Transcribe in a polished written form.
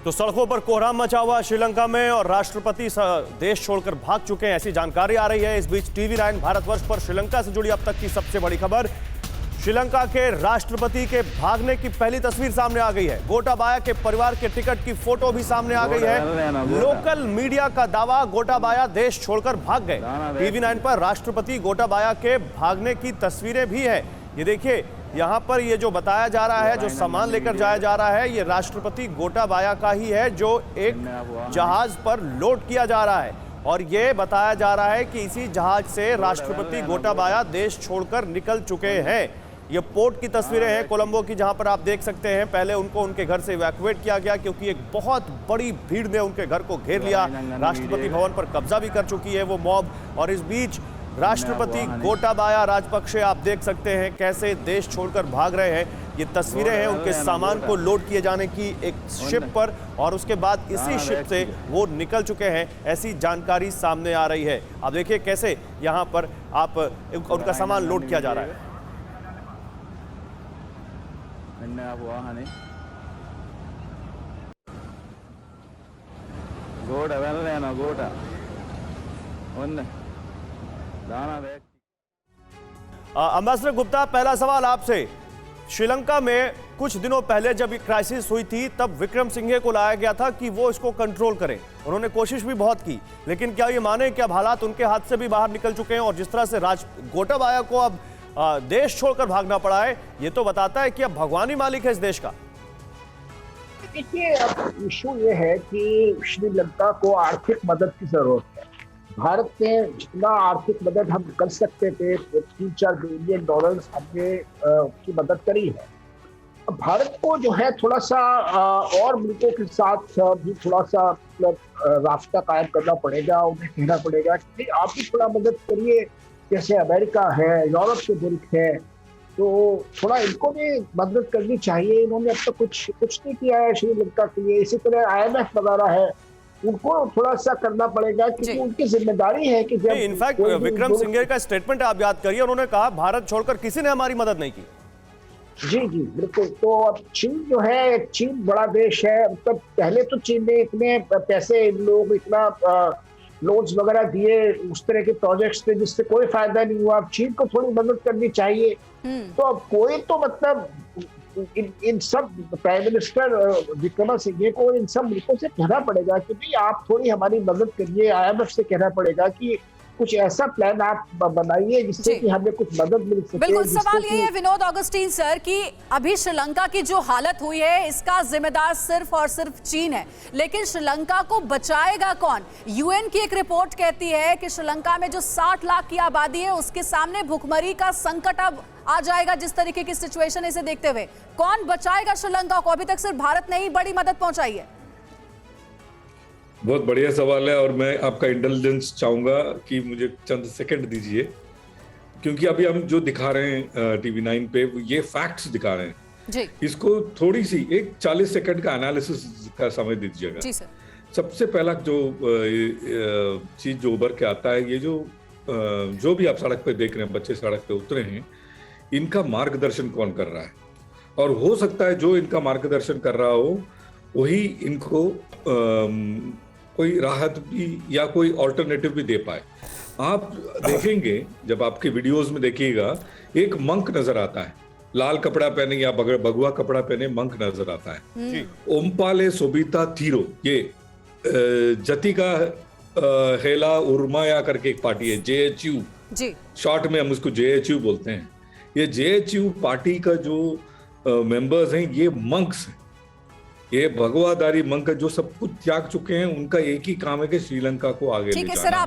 तो सड़कों पर कोहराम मचा हुआ श्रीलंका में और राष्ट्रपति देश छोड़कर भाग चुके हैं, ऐसी जानकारी आ रही है। इस बीच TV9 भारतवर्ष पर श्रीलंका से जुड़ी अब तक की सबसे बड़ी खबर, श्रीलंका के राष्ट्रपति के भागने की पहली तस्वीर सामने आ गई है। गोटाबाया के परिवार के टिकट की फोटो भी सामने आ गई है। लोकल मीडिया का दावा, गोटाबाया देश छोड़कर भाग गए। TV9 पर राष्ट्रपति गोटाबाया के भागने की तस्वीरें भी है। ये देखिए, यहाँ पर ये जो बताया जा रहा है, जो सामान लेकर जाया जा रहा है, ये राष्ट्रपति गोटाबाया का ही है, जो एक जहाज पर लोड किया जा रहा है। और ये बताया जा रहा है कि इसी जहाज से राष्ट्रपति गोटाबाया देश छोड़कर निकल चुके हैं। ये पोर्ट की तस्वीरें हैं कोलंबो की, जहां पर आप देख सकते हैं पहले उनको उनके घर से इवैक्यूएट किया गया क्योंकि एक बहुत बड़ी भीड़ ने उनके घर को घेर लिया। राष्ट्रपति भवन पर कब्जा भी कर चुकी है वो मॉब। और इस बीच राष्ट्रपति गोटाबाया राजपक्षे आप देख सकते हैं कैसे देश छोड़कर भाग रहे हैं। ये तस्वीरें हैं उनके सामान को लोड किए जाने की एक शिप पर, और उसके बाद इसी शिप से वो निकल चुके हैं, ऐसी जानकारी सामने आ रही है। आप देखिए कैसे यहाँ पर आप उनका सामान लोड किया जा रहा है। अम्बेसडर गुप्ता, पहला सवाल आपसे। श्रीलंका में कुछ दिनों पहले जब ये क्राइसिस हुई थी तब विक्रमसिंघे को लाया गया था कि वो इसको कंट्रोल करें। उन्होंने कोशिश भी बहुत की, लेकिन क्या ये माने कि अब हालात उनके हाथ से भी बाहर निकल चुके हैं और जिस तरह से गोटाबाया को अब देश छोड़कर भागना पड़ा है, ये तो बताता है कि अब भगवान ही मालिक है इस देश का। देखिए, अब इशू ये है कि श्रीलंका को आर्थिक मदद की जरूरत है। भारत ने जितना आर्थिक मदद हम कर सकते थे, $3-4 बिलियन हमने की मदद करी है। अब भारत को जो है थोड़ा सा और मुल्कों के साथ भी थोड़ा सा मतलब रास्ता कायम करना पड़ेगा। उन्हें कहना पड़ेगा कि आप भी थोड़ा मदद करिए, जैसे अमेरिका है, यूरोप के मुल्क है, तो थोड़ा इनको भी मदद करनी चाहिए। इन्होंने अब तक कुछ नहीं किया है श्रीलंका के लिए। इसी तरह IMF वगैरह है, उनको थोड़ा सा करना पड़ेगा क्योंकि उनकी जिम्मेदारी है कि जब इनफैक्ट विक्रमसिंघे का स्टेटमेंट आप याद करिए, उन्होंने कहा भारत छोड़कर किसी ने हमारी मदद नहीं की। जी बिल्कुल। तो अब चीन जो है, चीन बड़ा देश है। मतलब पहले तो चीन ने इतने पैसे लोग इतना लोन्स वगैरह दिए उस तरह के प्रोजेक्ट्स थे जिससे कोई फायदा नहीं हुआ। अब चीन को थोड़ी मदद करनी चाहिए। तो अब कोई तो मतलब इन सब प्राइम मिनिस्टर विक्रमसिंघे को इन सब मुल्कों से कहना पड़ेगा कि भाई आप थोड़ी हमारी मदद करिए। IMF से कहना पड़ेगा कि कुछ ऐसा प्लान आप बनाइए जिससे कि हमें कुछ मदद मिल सके। बिल्कुल, सवाल ये है विनोद ऑगस्टीन सर कि अभी श्रीलंका की जो हालत हुई है इसका जिम्मेदार सिर्फ और सिर्फ चीन है, लेकिन श्रीलंका को बचाएगा कौन? UN की एक रिपोर्ट कहती है कि श्रीलंका में जो 60 लाख की आबादी है उसके सामने भुखमरी का संकट अब आ जाएगा। जिस तरीके की सिचुएशन इसे देखते हुए कौन बचाएगा श्रीलंका को? अभी तक सिर्फ भारत ने ही बड़ी मदद पहुंचाई है। बहुत बढ़िया सवाल है और मैं आपका इंटेलिजेंस चाहूंगा कि मुझे चंद सेकंड दीजिए, क्योंकि अभी हम जो दिखा रहे हैं TV9 पे ये फैक्ट्स दिखा रहे हैं जी। इसको थोड़ी सी एक 40 सेकंड का एनालिसिस का समय दीजिएगा जी सर। सबसे पहला जो चीज जो उभर के आता है, ये जो भी आप सड़क पे देख रहे हैं, बच्चे सड़क पे उतरे हैं, इनका मार्गदर्शन कौन कर रहा है? और हो सकता है जो इनका मार्गदर्शन कर रहा हो वही इनको कोई राहत भी या कोई ऑल्टरनेटिव भी दे पाए। आप देखेंगे, जब आपके वीडियोस में देखिएगा, एक मंक नजर आता है, लाल कपड़ा पहने या भगवा कपड़ा पहने मंक नजर आता है। ओमपाले सोबिता थीरो, ये जतिका हेला उर्माया करके एक पार्टी है, JHU जी, शॉर्ट में हम उसको JHU बोलते हैं। ये JHU पार्टी का जो मेंबर्स हैं ये मंक्स हैं, ये भगवाधारी मंक जो सब कुछ त्याग चुके हैं। उनका एक ही काम है कि श्रीलंका को आगे ले जाना।